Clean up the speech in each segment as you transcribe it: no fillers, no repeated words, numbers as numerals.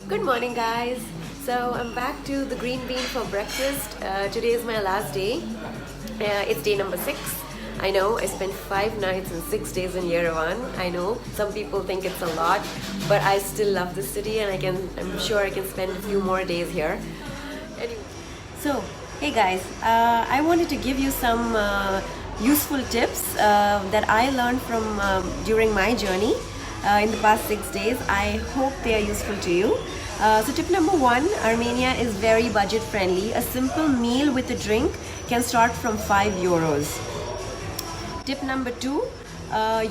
Good morning, guys. So I'm back to the green bean for breakfast. Today is my last day. It's day number 6. I know I spent 5 nights and 6 days in Yerevan. I know some people think it's a lot, but I still love the city, and I'm sure I can spend a few more days here. Anyway. So, hey guys, I wanted to give you some useful tips that I learned from during my journey in the past 6 days. I hope they are useful to you. So tip number 1, Armenia is very budget friendly. A simple meal with a drink can start from €5. Tip number 2,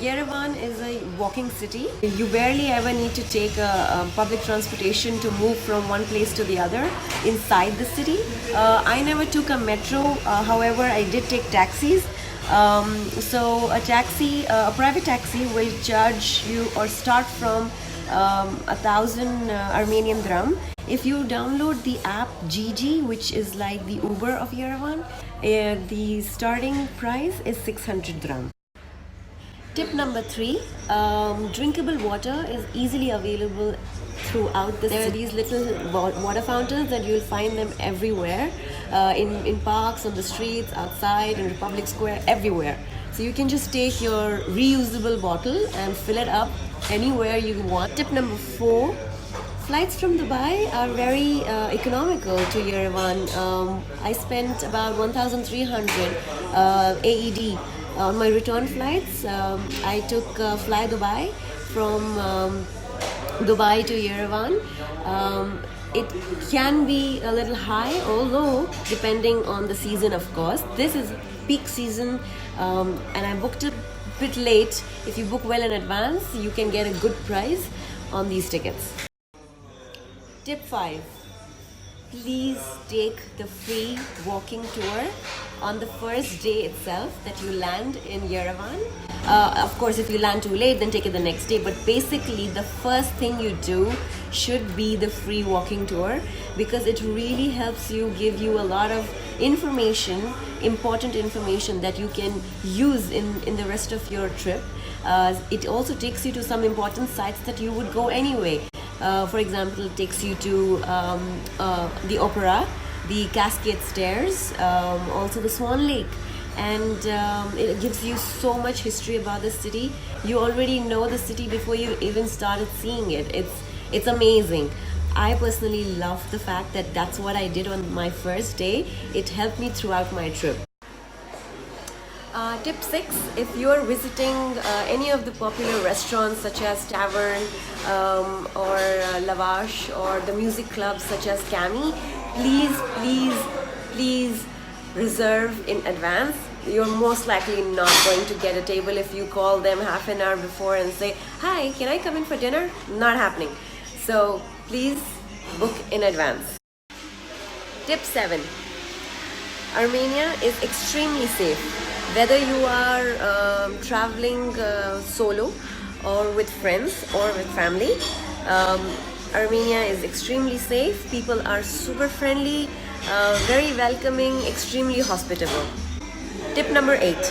Yerevan is a walking city. You barely ever need to take a public transportation to move from one place to the other inside the city. I never took a metro, however I did take taxis. So a private taxi will charge you or start from 1,000 Armenian dram. If you download the app GG, which is like the Uber of Yerevan, the starting price is 600 dram. Tip number 3, drinkable water is easily available throughout the city. There are these little water fountains that you'll find them everywhere, in parks, on the streets, outside, in Republic Square, everywhere. So you can just take your reusable bottle and fill it up anywhere you want. Tip number 4, flights from Dubai are very economical to Yerevan. I spent about 1,300 AED on my return flights. I took Fly Dubai from Dubai to Yerevan. It can be a little high, although depending on the season, of course. This is peak season, and I booked a bit late. If you book well in advance, you can get a good price on these tickets. Tip 5, please take the free walking tour on the first day itself that you land in Yerevan. Of course, if you land too late, then take it the next day. But basically, the first thing you do should be the free walking tour, because it really helps you, give you a lot of information, important information that you can use in the rest of your trip. It also takes you to some important sites that you would go anyway. For example, it takes you to the opera, the Cascade Stairs, also the Swan Lake. And it gives you so much history about the city. You already know the city before you even started seeing it. It's amazing. I personally love the fact that that's what I did on my first day. It helped me throughout my trip. Tip 6, if you're visiting any of the popular restaurants such as Tavern or Lavash, or the music clubs such as Cami, please reserve in advance. You're most likely not going to get a table if you call them half an hour before and say, "Hi, can I come in for dinner?" Not happening. So please book in advance. Tip 7, Armenia is extremely safe. Whether you are traveling solo or with friends or with family, Armenia is extremely safe. People are super friendly, very welcoming, extremely hospitable. Tip number 8,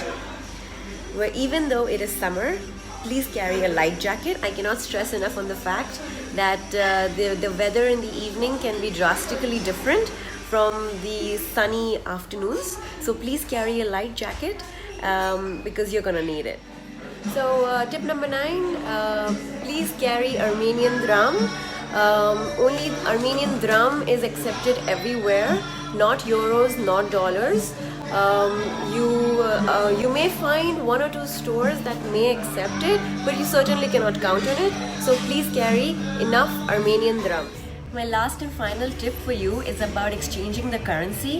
where even though it is summer, please carry a light jacket. I cannot stress enough on the fact that the weather in the evening can be drastically different from the sunny afternoons. So please carry a light jacket because you're gonna need it. So tip number 9, please carry Armenian dram. Only Armenian dram is accepted everywhere, not euros, not dollars. You may find 1 or 2 stores that may accept it, but you certainly cannot count on it. So please carry enough Armenian dram. My last and final tip for you is about exchanging the currency.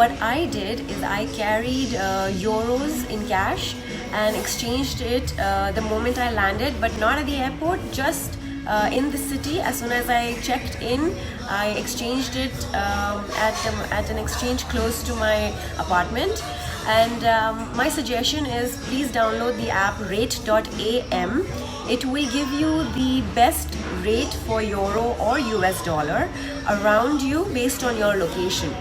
What I did is I carried euros in cash and exchanged it the moment I landed, but not at the airport, just in the city. As soon as I checked in, I exchanged it at an exchange close to my apartment. And my suggestion is, please download the app rate.am. It will give you the best rate for euro or US dollar around you based on your location.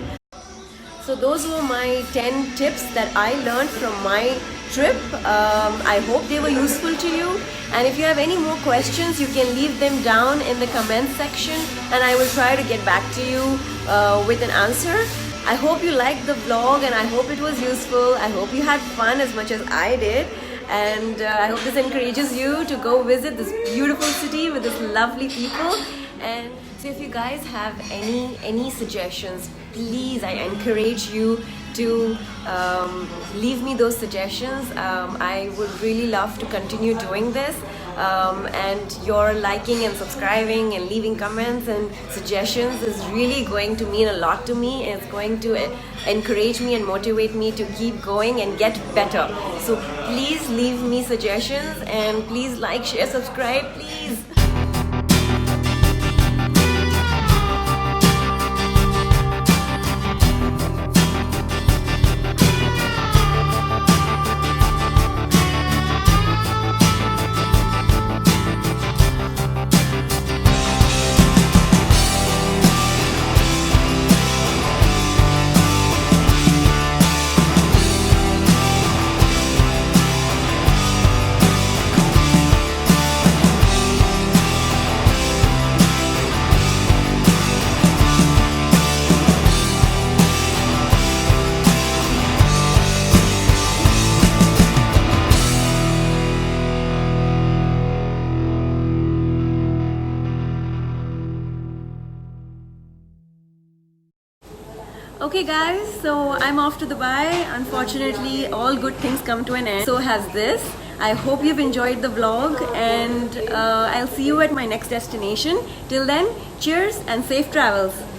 So those were my 10 tips that I learned from my trip. I hope they were useful to you, and if you have any more questions, you can leave them down in the comment section and I will try to get back to you with an answer. I hope you liked the vlog and I hope it was useful. I hope you had fun as much as I did, and I hope this encourages you to go visit this beautiful city with this lovely people. And so if you guys have any suggestions, please, I encourage you to leave me those suggestions. I would really love to continue doing this, and your liking and subscribing and leaving comments and suggestions is really going to mean a lot to me. It's going to encourage me and motivate me to keep going and get better. So please leave me suggestions, and please like, share, subscribe, please. Okay guys, so I'm off to Dubai. Unfortunately, all good things come to an end. So has this. I hope you've enjoyed the vlog, and I'll see you at my next destination. Till then, cheers and safe travels.